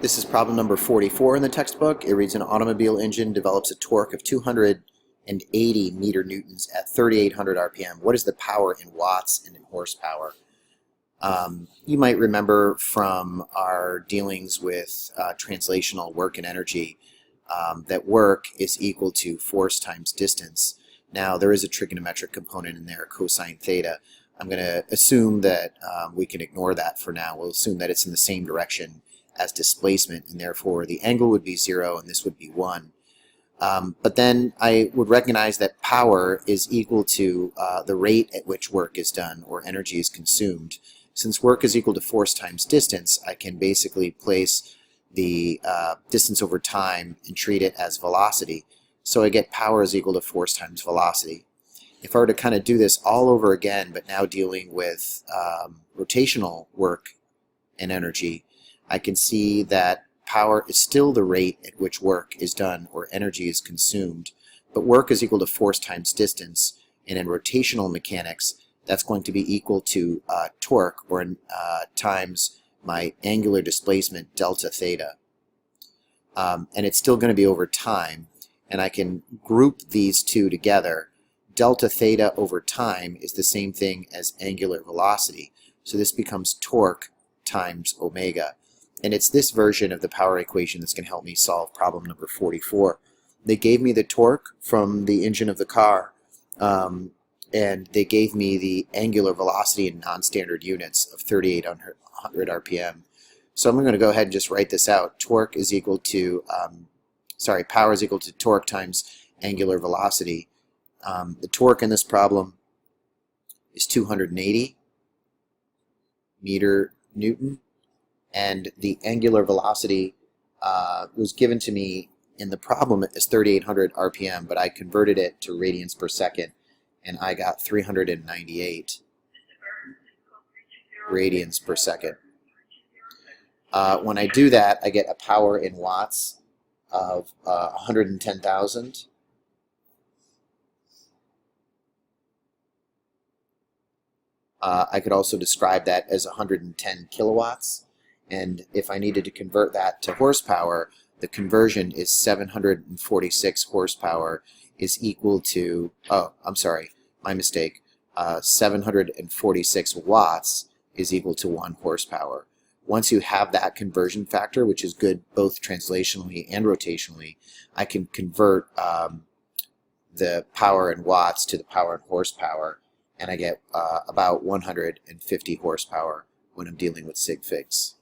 This is problem number 44 in the textbook. It reads, an automobile engine develops a torque of 280 meter newtons at 3,800 RPM. What is the power in watts and in horsepower? You might remember from our dealings with translational work and energy that work is equal to force times distance. Now, there is a trigonometric component in there, cosine theta. I'm going to assume that we can ignore that for now. We'll assume that it's in the same direction as displacement, and therefore the angle would be 0 and this would be 1. But then I would recognize that power is equal to the rate at which work is done or energy is consumed. Since work is equal to force times distance, I can basically place the distance over time and treat it as velocity. So I get power is equal to force times velocity. If I were to kind of do this all over again, but now dealing with rotational work and energy, I can see that power is still the rate at which work is done or energy is consumed, but work is equal to force times distance, and in rotational mechanics, that's going to be equal to torque, or times my angular displacement, delta theta. And it's still going to be over time, and I can group these two together. Delta theta over time is the same thing as angular velocity, so this becomes torque times omega. And it's this version of the power equation that's going to help me solve problem number 44. They gave me the torque from the engine of the car, and they gave me the angular velocity in non-standard units of 3,800 RPM. So I'm going to go ahead and just write this out. Torque is equal to, power is equal to torque times angular velocity. The torque in this problem is 280 meter newton. And the angular velocity was given to me in the problem as 3,800 RPM, but I converted it to radians per second, and I got 398 radians per second. When I do that, I get a power in watts of 110,000. I could also describe that as 110 kilowatts. And if I needed to convert that to horsepower, the conversion is 746 horsepower is equal to, my mistake, 746 watts is equal to 1 horsepower. Once you have that conversion factor, which is good both translationally and rotationally, I can convert the power in watts to the power in horsepower, and I get about 150 horsepower when I'm dealing with sig figs.